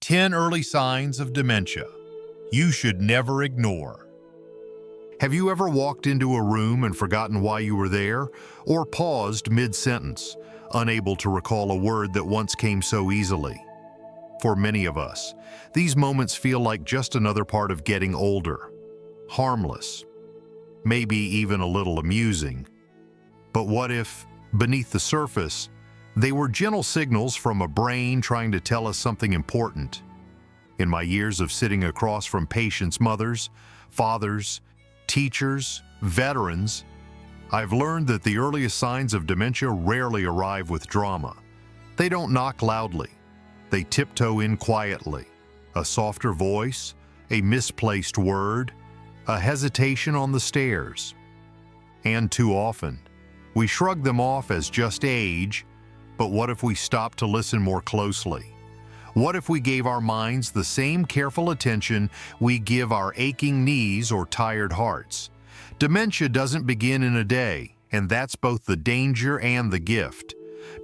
10 early signs of dementia you should never ignore. Have you ever walked into a room and forgotten why you were there, or paused mid-sentence, unable to recall a word that once came so easily? For many of us, these moments feel like just another part of getting older. Harmless, maybe even a little amusing. But what if, beneath the surface, they were gentle signals from a brain trying to tell us something important? In my years of sitting across from patients' mothers, fathers, teachers, veterans, I've learned that the earliest signs of dementia rarely arrive with drama. They don't knock loudly. They tiptoe in quietly. A softer voice, a misplaced word, a hesitation on the stairs. And too often, we shrug them off as just age, but what if we stopped to listen more closely? What if we gave our minds the same careful attention we give our aching knees or tired hearts? Dementia doesn't begin in a day, and that's both the danger and the gift.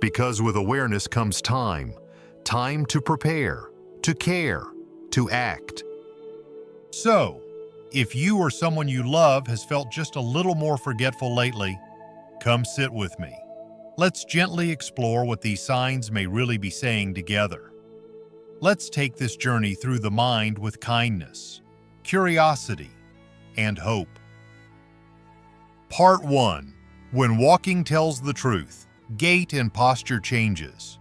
Because with awareness comes time. Time to prepare, to care, to act. So, if you or someone you love has felt just a little more forgetful lately, come sit with me. Let's gently explore what these signs may really be saying together. Let's take this journey through the mind with kindness, curiosity, and hope. Part 1. When walking tells the truth, gait and posture changes.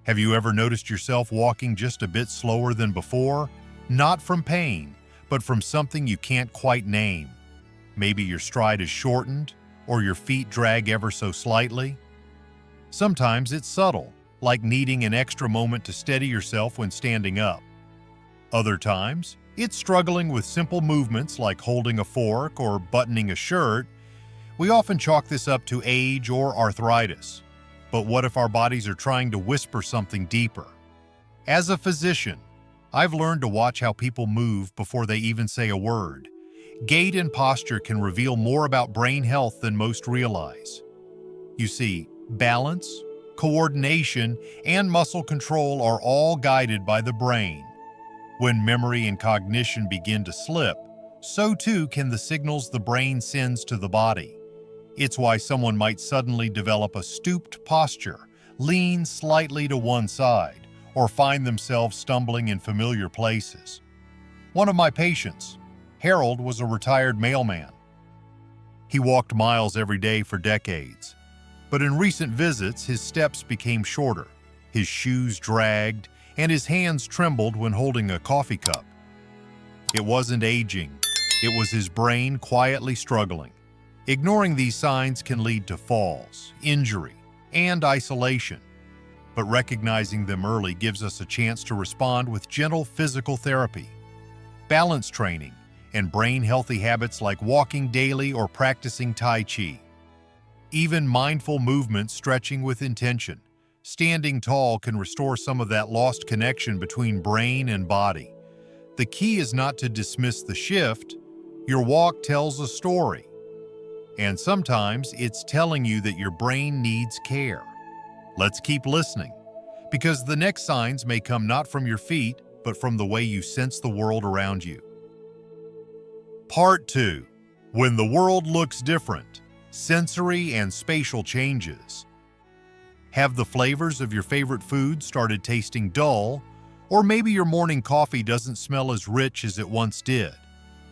Have you ever noticed yourself walking just a bit slower than before? Not from pain, but from something you can't quite name. Maybe your stride is shortened, or your feet drag ever so slightly. Sometimes it's subtle, like needing an extra moment to steady yourself when standing up. Other times, it's struggling with simple movements like holding a fork or buttoning a shirt. We often chalk this up to age or arthritis. But what if our bodies are trying to whisper something deeper? As a physician, I've learned to watch how people move before they even say a word. Gait and posture can reveal more about brain health than most realize. You see, balance, coordination, and muscle control are all guided by the brain. When memory and cognition begin to slip, so too can the signals the brain sends to the body. It's why someone might suddenly develop a stooped posture, lean slightly to one side, or find themselves stumbling in familiar places. One of my patients, Harold, was a retired mailman. He walked miles every day for decades, but in recent visits his steps became shorter, his shoes dragged, and his hands trembled when holding a coffee cup. It wasn't aging, it was his brain quietly struggling. Ignoring these signs can lead to falls, injury, and isolation. But recognizing them early gives us a chance to respond with gentle physical therapy, balance training, and brain-healthy habits like walking daily or practicing Tai Chi. Even mindful movement, stretching with intention, standing tall can restore some of that lost connection between brain and body. The key is not to dismiss the shift. Your walk tells a story. And sometimes it's telling you that your brain needs care. Let's keep listening, because the next signs may come not from your feet, but from the way you sense the world around you. Part 2. When the world looks different, sensory and spatial changes. Have the flavors of your favorite food started tasting dull, or maybe your morning coffee doesn't smell as rich as it once did?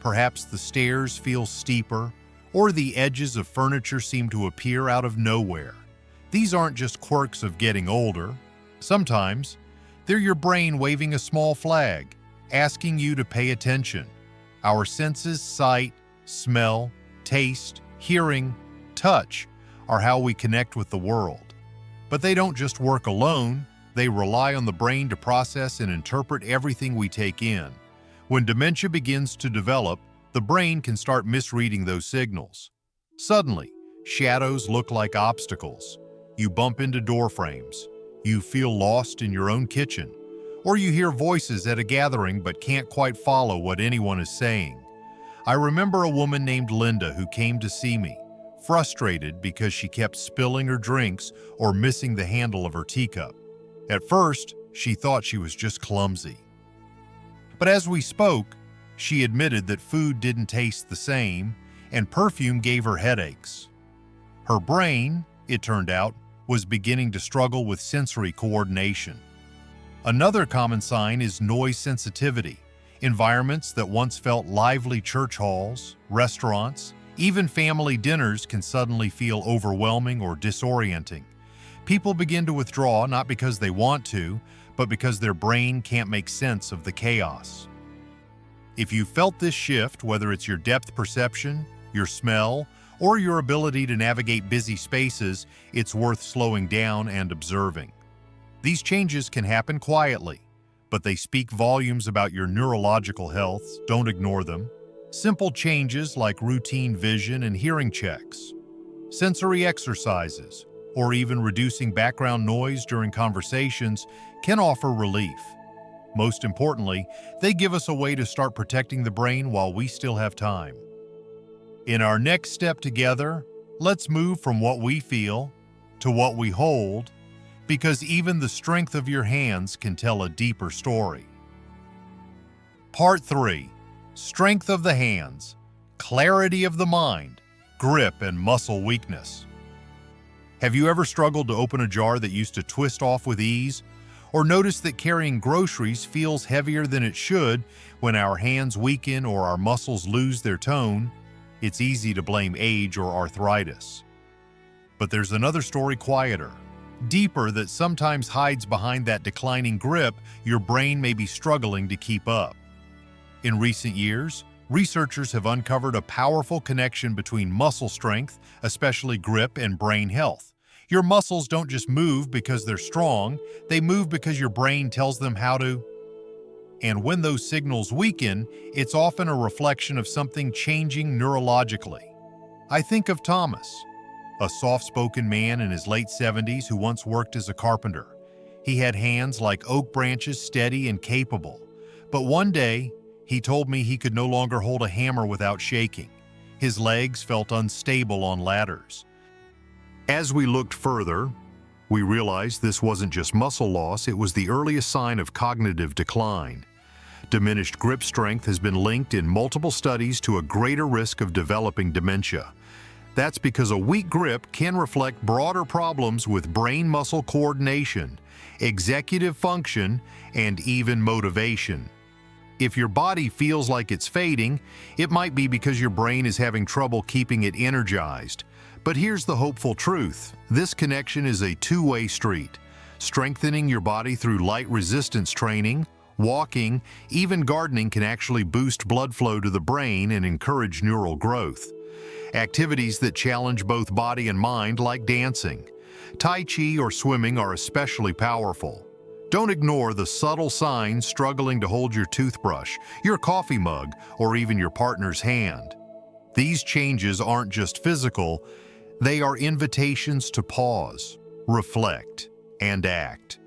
Perhaps the stairs feel steeper, or the edges of furniture seem to appear out of nowhere. These aren't just quirks of getting older. Sometimes, they're your brain waving a small flag, asking you to pay attention. Our senses, sight, smell, taste, hearing, touch, are how we connect with the world. But they don't just work alone, they rely on the brain to process and interpret everything we take in. When dementia begins to develop, the brain can start misreading those signals. Suddenly, shadows look like obstacles. You bump into door frames. You feel lost in your own kitchen. Or you hear voices at a gathering but can't quite follow what anyone is saying. I remember a woman named Linda who came to see me, frustrated because she kept spilling her drinks or missing the handle of her teacup. At first, she thought she was just clumsy. But as we spoke, she admitted that food didn't taste the same and perfume gave her headaches. Her brain, it turned out, was beginning to struggle with sensory coordination. Another common sign is noise sensitivity. Environments that once felt lively, church halls, restaurants, even family dinners, can suddenly feel overwhelming or disorienting. People begin to withdraw not because they want to, but because their brain can't make sense of the chaos. If you felt this shift, whether it's your depth perception, your smell, or your ability to navigate busy spaces, it's worth slowing down and observing. These changes can happen quietly, but they speak volumes about your neurological health. Don't ignore them. Simple changes like routine vision and hearing checks, sensory exercises, or even reducing background noise during conversations can offer relief. Most importantly, they give us a way to start protecting the brain while we still have time. In our next step together, let's move from what we feel to what we hold, because even the strength of your hands can tell a deeper story. Part 3. Strength of the hands, clarity of the mind, grip and muscle weakness. Have you ever struggled to open a jar that used to twist off with ease? Or noticed that carrying groceries feels heavier than it should when our hands weaken or our muscles lose their tone? It's easy to blame age or arthritis. But there's another story, quieter, deeper, that sometimes hides behind that declining grip your brain may be struggling to keep up. In recent years, researchers have uncovered a powerful connection between muscle strength, especially grip, and brain health. Your muscles don't just move because they're strong, they move because your brain tells them how to. And when those signals weaken, it's often a reflection of something changing neurologically. I think of Thomas, a soft-spoken man in his late 70s who once worked as a carpenter. He had hands like oak branches, steady and capable. But one day, he told me he could no longer hold a hammer without shaking. His legs felt unstable on ladders. As we looked further, we realized this wasn't just muscle loss, it was the earliest sign of cognitive decline. Diminished grip strength has been linked in multiple studies to a greater risk of developing dementia. That's because a weak grip can reflect broader problems with brain-muscle coordination, executive function, and even motivation. If your body feels like it's fading, it might be because your brain is having trouble keeping it energized. But here's the hopeful truth. This connection is a two-way street. Strengthening your body through light resistance training, walking, even gardening can actually boost blood flow to the brain and encourage neural growth. Activities that challenge both body and mind, like dancing, Tai Chi, or swimming, are especially powerful. Don't ignore the subtle signs struggling to hold your toothbrush, your coffee mug, or even your partner's hand. These changes aren't just physical, they are invitations to pause, reflect, and act.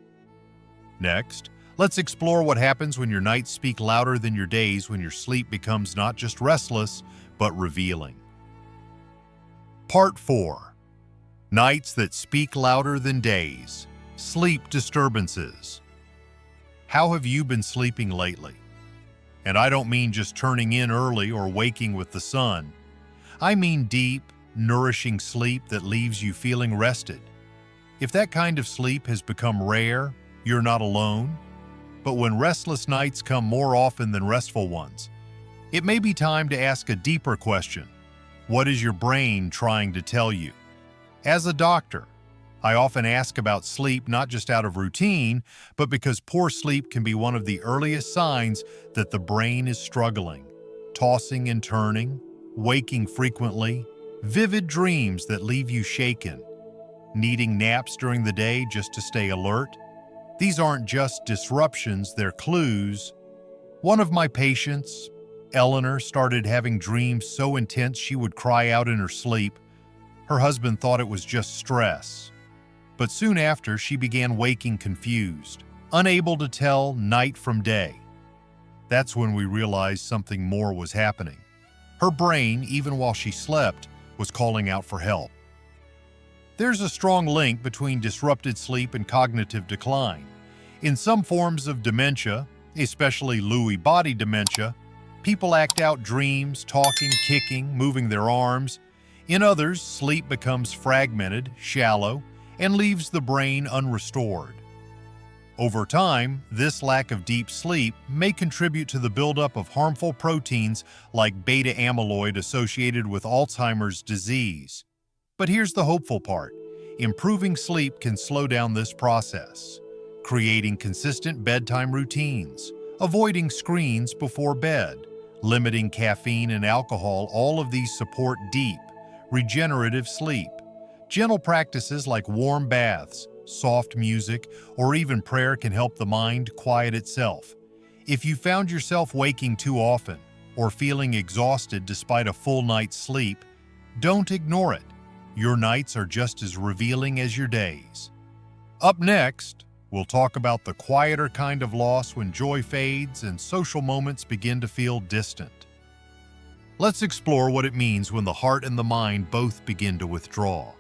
Next, let's explore what happens when your nights speak louder than your days, when your sleep becomes not just restless, but revealing. Part 4. Nights that speak louder than days. Sleep disturbances. How have you been sleeping lately? And I don't mean just turning in early or waking with the sun. I mean deep, nourishing sleep that leaves you feeling rested. If that kind of sleep has become rare, you're not alone. But when restless nights come more often than restful ones, it may be time to ask a deeper question. What is your brain trying to tell you? As a doctor, I often ask about sleep not just out of routine, but because poor sleep can be one of the earliest signs that the brain is struggling. Tossing and turning, waking frequently, vivid dreams that leave you shaken, needing naps during the day just to stay alert. These aren't just disruptions, they're clues. One of my patients, Eleanor, started having dreams so intense she would cry out in her sleep. Her husband thought it was just stress. But soon after, she began waking confused, unable to tell night from day. That's when we realized something more was happening. Her brain, even while she slept, was calling out for help. There's a strong link between disrupted sleep and cognitive decline. In some forms of dementia, especially Lewy body dementia, people act out dreams, talking, kicking, moving their arms. In others, sleep becomes fragmented, shallow, and leaves the brain unrestored. Over time, this lack of deep sleep may contribute to the buildup of harmful proteins like beta amyloid associated with Alzheimer's disease. But here's the hopeful part. Improving sleep can slow down this process. Creating consistent bedtime routines, avoiding screens before bed, limiting caffeine and alcohol, all of these support deep, regenerative sleep. Gentle practices like warm baths, soft music, or even prayer can help the mind quiet itself. If you found yourself waking too often or feeling exhausted despite a full night's sleep, don't ignore it. Your nights are just as revealing as your days. Up next, we'll talk about the quieter kind of loss when joy fades and social moments begin to feel distant. Let's explore what it means when the heart and the mind both begin to withdraw.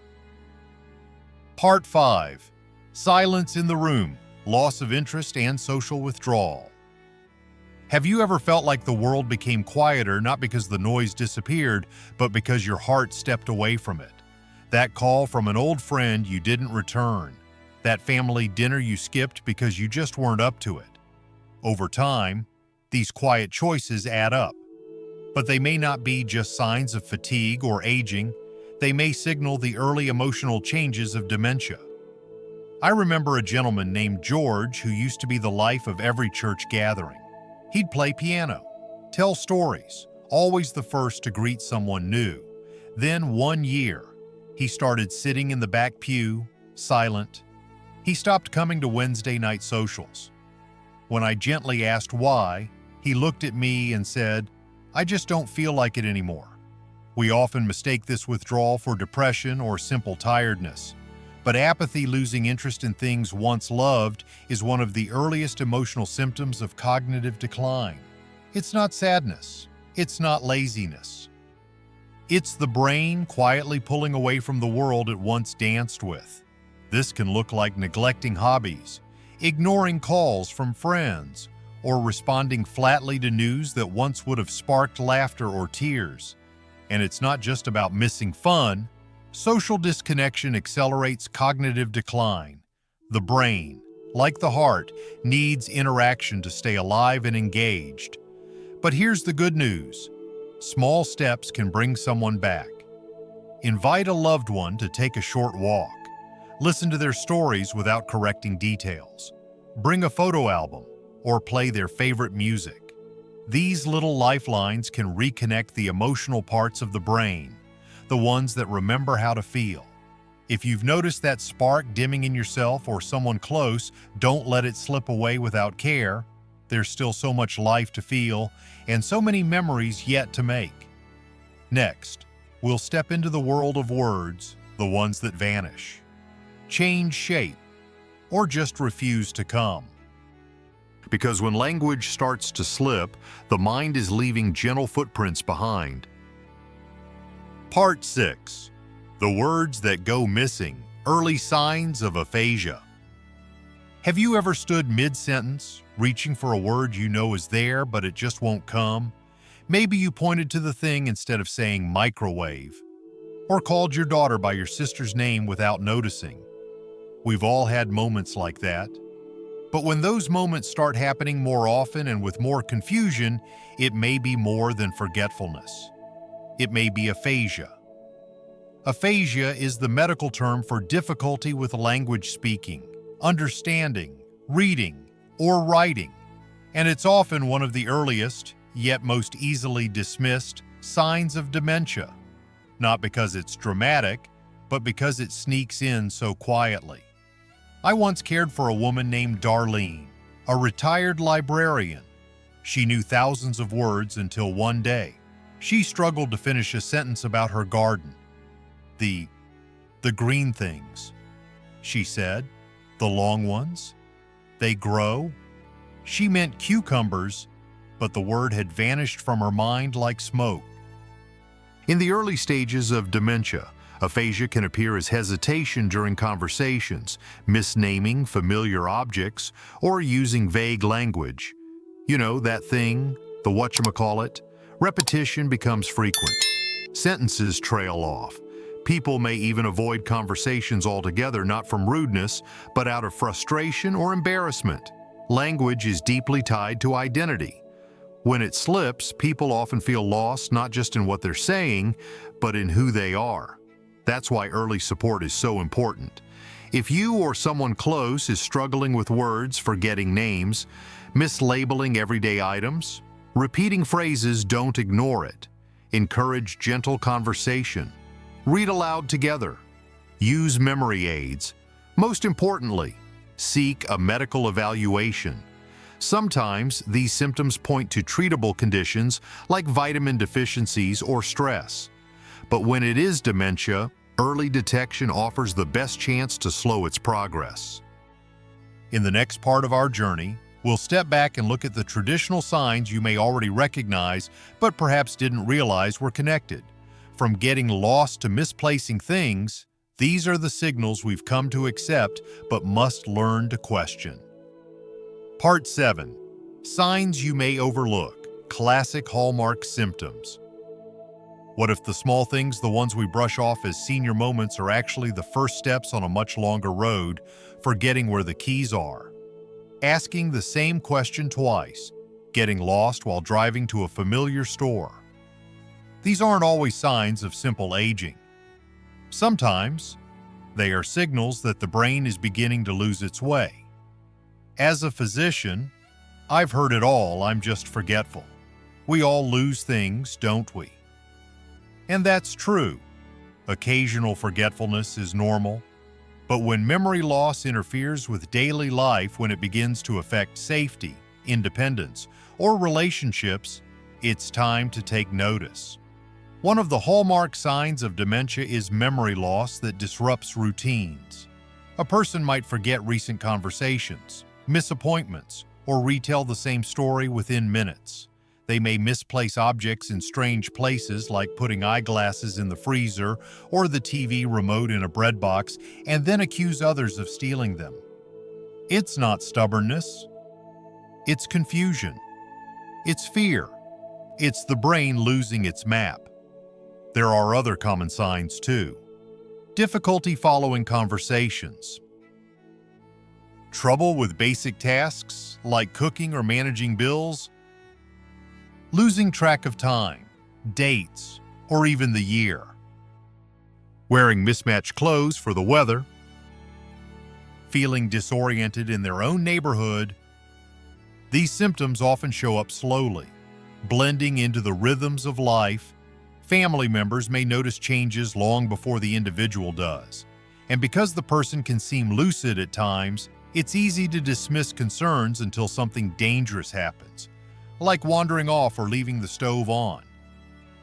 Part 5. Silence in the room, loss of interest and social withdrawal. Have you ever felt like the world became quieter not because the noise disappeared, but because your heart stepped away from it? That call from an old friend you didn't return. That family dinner you skipped because you just weren't up to it. Over time, these quiet choices add up. But they may not be just signs of fatigue or aging. They may signal the early emotional changes of dementia. I remember a gentleman named George who used to be the life of every church gathering. He'd play piano, tell stories, always the first to greet someone new. Then one year, he started sitting in the back pew, silent. He stopped coming to Wednesday night socials. When I gently asked why, he looked at me and said, "I just don't feel like it anymore." We often mistake this withdrawal for depression or simple tiredness. But apathy, losing interest in things once loved, is one of the earliest emotional symptoms of cognitive decline. It's not sadness. It's not laziness. It's the brain quietly pulling away from the world it once danced with. This can look like neglecting hobbies, ignoring calls from friends, or responding flatly to news that once would have sparked laughter or tears. And it's not just about missing fun. Social disconnection accelerates cognitive decline. The brain, like the heart, needs interaction to stay alive and engaged. But here's the good news. Small steps can bring someone back. Invite a loved one to take a short walk. Listen to their stories without correcting details. Bring a photo album or play their favorite music. These little lifelines can reconnect the emotional parts of the brain, the ones that remember how to feel. If you've noticed that spark dimming in yourself or someone close, don't let it slip away without care. There's still so much life to feel and so many memories yet to make. Next, we'll step into the world of words, the ones that vanish, change shape, or just refuse to come. Because when language starts to slip, the mind is leaving gentle footprints behind. Part 6. The words that go missing, early signs of aphasia. Have you ever stood mid-sentence, reaching for a word you know is there, but it just won't come? Maybe you pointed to the thing instead of saying microwave, or called your daughter by your sister's name without noticing. We've all had moments like that. But when those moments start happening more often and with more confusion, it may be more than forgetfulness. It may be aphasia. Aphasia is the medical term for difficulty with language speaking, understanding, reading, or writing, and it's often one of the earliest, yet most easily dismissed, signs of dementia. Not because it's dramatic, but because it sneaks in so quietly. I once cared for a woman named Darlene, a retired librarian. She knew thousands of words until one day, she struggled to finish a sentence about her garden. The green things, she said. The long ones? They grow? She meant cucumbers, but the word had vanished from her mind like smoke. In the early stages of dementia, Aphasia can appear as hesitation during conversations, misnaming familiar objects, or using vague language. You know, that thing, the whatchamacallit. Repetition becomes frequent. Sentences trail off. People may even avoid conversations altogether, not from rudeness, but out of frustration or embarrassment. Language is deeply tied to identity. When it slips, people often feel lost not just in what they're saying, but in who they are. That's why early support is so important. If you or someone close is struggling with words, forgetting names, mislabeling everyday items, repeating phrases, don't ignore it. Encourage gentle conversation. Read aloud together. Use memory aids. Most importantly, seek a medical evaluation. Sometimes these symptoms point to treatable conditions like vitamin deficiencies or stress. But when it is dementia, early detection offers the best chance to slow its progress. In the next part of our journey, we'll step back and look at the traditional signs you may already recognize but perhaps didn't realize were connected. From getting lost to misplacing things, these are the signals we've come to accept but must learn to question. Part 7. Signs you may overlook. Classic hallmark symptoms. What if the small things, the ones we brush off as senior moments, are actually the first steps on a much longer road, forgetting where the keys are? Asking the same question twice, getting lost while driving to a familiar store. These aren't always signs of simple aging. Sometimes, they are signals that the brain is beginning to lose its way. As a physician, I've heard it all, I'm just forgetful. We all lose things, don't we? And that's true. Occasional forgetfulness is normal. But when memory loss interferes with daily life, when it begins to affect safety, independence, or relationships, it's time to take notice. One of the hallmark signs of dementia is memory loss that disrupts routines. A person might forget recent conversations, miss appointments, or retell the same story within minutes. They may misplace objects in strange places, like putting eyeglasses in the freezer or the TV remote in a bread box, and then accuse others of stealing them. It's not stubbornness. It's confusion. It's fear. It's the brain losing its map. There are other common signs too. Difficulty following conversations. Trouble with basic tasks, like cooking or managing bills. Losing track of time, dates, or even the year. Wearing mismatched clothes for the weather. Feeling disoriented in their own neighborhood. These symptoms often show up slowly, blending into the rhythms of life. Family members may notice changes long before the individual does. And because the person can seem lucid at times, it's easy to dismiss concerns until something dangerous happens, like wandering off or leaving the stove on.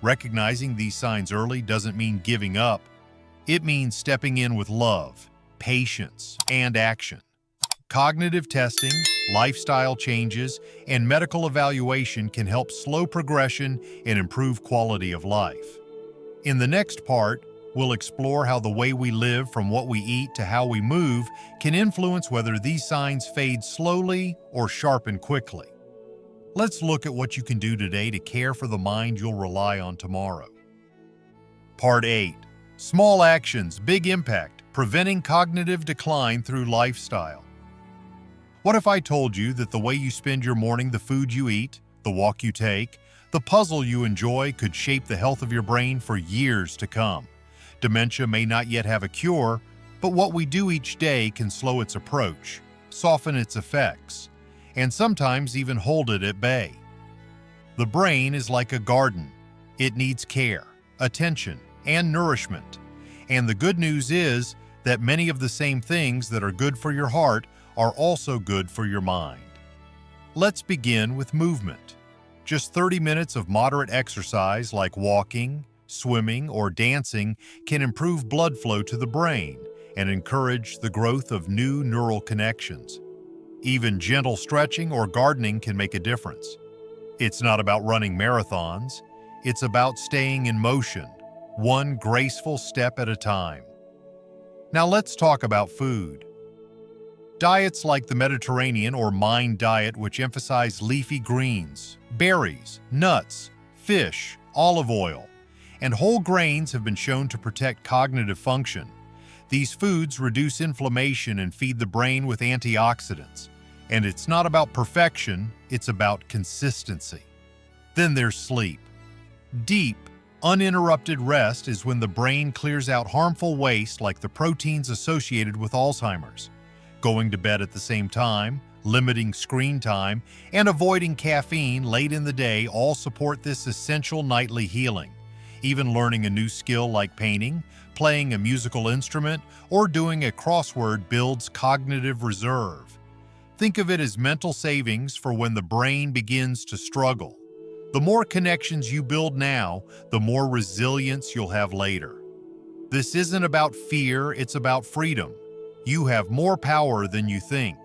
Recognizing these signs early doesn't mean giving up. It means stepping in with love, patience, and action. Cognitive testing, lifestyle changes, and medical evaluation can help slow progression and improve quality of life. In the next part, we'll explore how the way we live, from what we eat to how we move, can influence whether these signs fade slowly or sharpen quickly. Let's look at what you can do today to care for the mind you'll rely on tomorrow. Part 8. Small actions, big impact, preventing cognitive decline through lifestyle. What if I told you that the way you spend your morning, the food you eat, the walk you take, the puzzle you enjoy could shape the health of your brain for years to come? Dementia may not yet have a cure, but what we do each day can slow its approach, soften its effects, and sometimes even hold it at bay. The brain is like a garden. It needs care, attention, and nourishment. And the good news is that many of the same things that are good for your heart are also good for your mind. Let's begin with movement. Just 30 minutes of moderate exercise like walking, swimming, or dancing can improve blood flow to the brain and encourage the growth of new neural connections. Even gentle stretching or gardening can make a difference. It's not about running marathons, it's about staying in motion, one graceful step at a time. Now let's talk about food. Diets like the Mediterranean or Mind diet, which emphasize leafy greens, berries, nuts, fish, olive oil, and whole grains have been shown to protect cognitive function. These foods reduce inflammation and feed the brain with antioxidants. And it's not about perfection, it's about consistency. Then there's sleep. Deep, uninterrupted rest is when the brain clears out harmful waste like the proteins associated with Alzheimer's. Going to bed at the same time, limiting screen time, and avoiding caffeine late in the day all support this essential nightly healing. Even learning a new skill like painting, playing a musical instrument, or doing a crossword builds cognitive reserve. Think of it as mental savings for when the brain begins to struggle. The more connections you build now, the more resilience you'll have later. This isn't about fear, it's about freedom. You have more power than you think.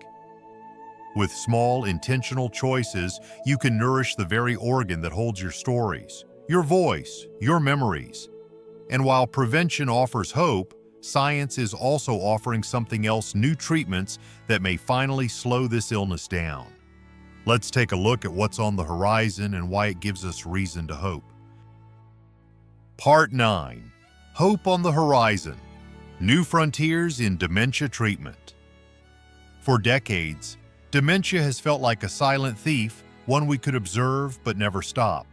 With small, intentional choices, you can nourish the very organ that holds your stories, your voice, your memories. And while prevention offers hope, science is also offering something else: new treatments that may finally slow this illness down. Let's take a look at what's on the horizon and why it gives us reason to hope. Part 9. Hope on the Horizon. New Frontiers in Dementia Treatment. For decades, dementia has felt like a silent thief, one we could observe but never stop.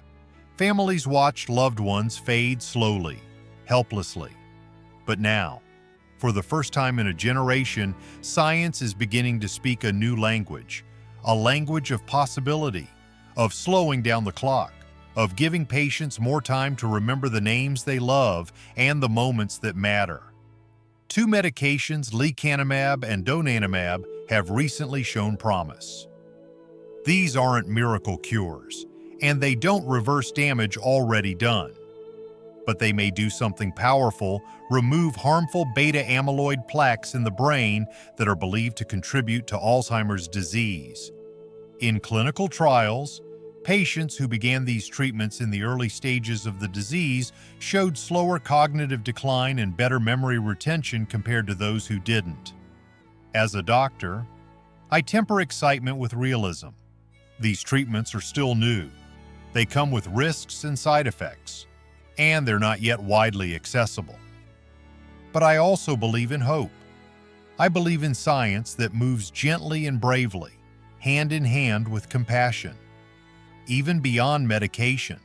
Families watched loved ones fade slowly, helplessly. But now, for the first time in a generation, science is beginning to speak a new language, a language of possibility, of slowing down the clock, of giving patients more time to remember the names they love and the moments that matter. Two medications, lecanemab and donanemab, have recently shown promise. These aren't miracle cures, and they don't reverse damage already done. But they may do something powerful: remove harmful beta-amyloid plaques in the brain that are believed to contribute to Alzheimer's disease. In clinical trials, patients who began these treatments in the early stages of the disease showed slower cognitive decline and better memory retention compared to those who didn't. As a doctor, I temper excitement with realism. These treatments are still new. They come with risks and side effects, and they're not yet widely accessible. But I also believe in hope. I believe in science that moves gently and bravely, hand in hand with compassion. Even beyond medication,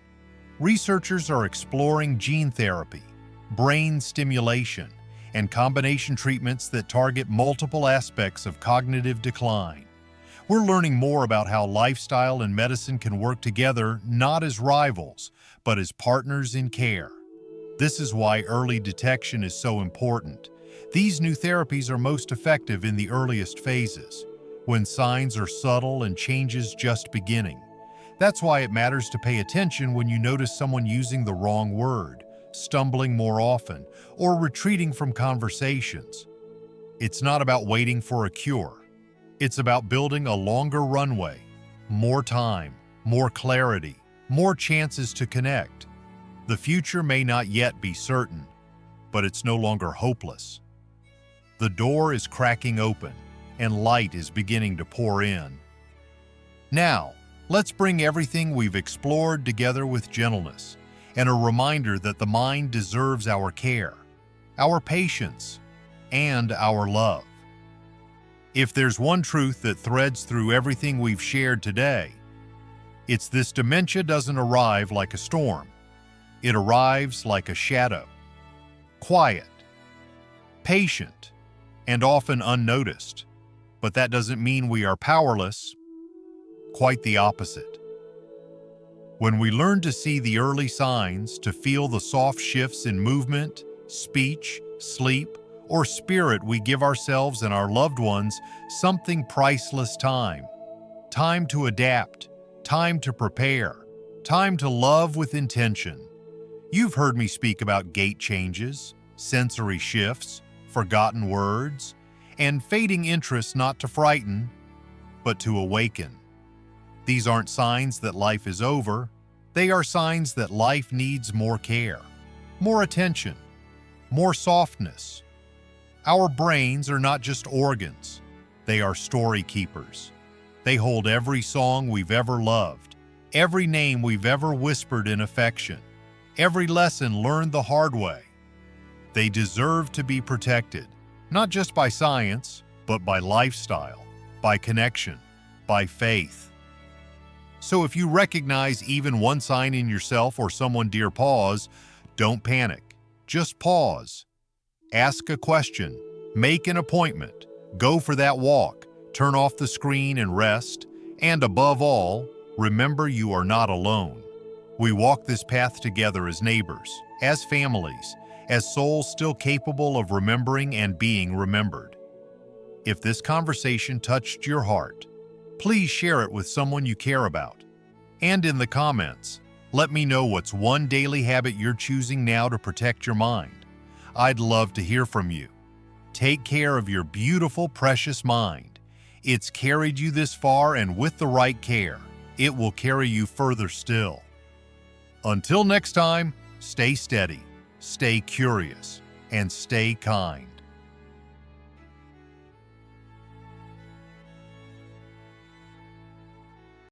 researchers are exploring gene therapy, brain stimulation, and combination treatments that target multiple aspects of cognitive decline. We're learning more about how lifestyle and medicine can work together, not as rivals, but as partners in care. This is why early detection is so important. These new therapies are most effective in the earliest phases, when signs are subtle and changes just beginning. That's why it matters to pay attention when you notice someone using the wrong word, stumbling more often, or retreating from conversations. It's not about waiting for a cure. It's about building a longer runway, more time, more clarity, more chances to connect. The future may not yet be certain, but it's no longer hopeless. The door is cracking open, and light is beginning to pour in. Now, let's bring everything we've explored together with gentleness, and a reminder that the mind deserves our care, our patience, and our love. If there's one truth that threads through everything we've shared today, it's this: dementia doesn't arrive like a storm. It arrives like a shadow. Quiet, patient, and often unnoticed. But that doesn't mean we are powerless. Quite the opposite. When we learn to see the early signs, to feel the soft shifts in movement, speech, sleep, or spirit, we give ourselves and our loved ones something priceless: time. Time to adapt, time to prepare, time to love with intention. You've heard me speak about gait changes, sensory shifts, forgotten words, and fading interests, not to frighten, but to awaken. These aren't signs that life is over. They are signs that life needs more care. more attention, more softness. Our brains are not just organs, they are story keepers. They hold every song we've ever loved, every name we've ever whispered in affection, every lesson learned the hard way. They deserve to be protected, not just by science, but by lifestyle, by connection, by faith. So if you recognize even one sign in yourself or someone dear, pause. Don't panic. Just pause. Ask a question. Make an appointment. Go for that walk. Turn off the screen and rest. And above all, remember you are not alone. We walk this path together as neighbors, as families, as souls still capable of remembering and being remembered. If this conversation touched your heart, please share it with someone you care about. And in the comments, let me know what's one daily habit you're choosing now to protect your mind. I'd love to hear from you. Take care of your beautiful, precious mind. It's carried you this far, and with the right care, it will carry you further still. Until next time, stay steady, stay curious, and stay kind.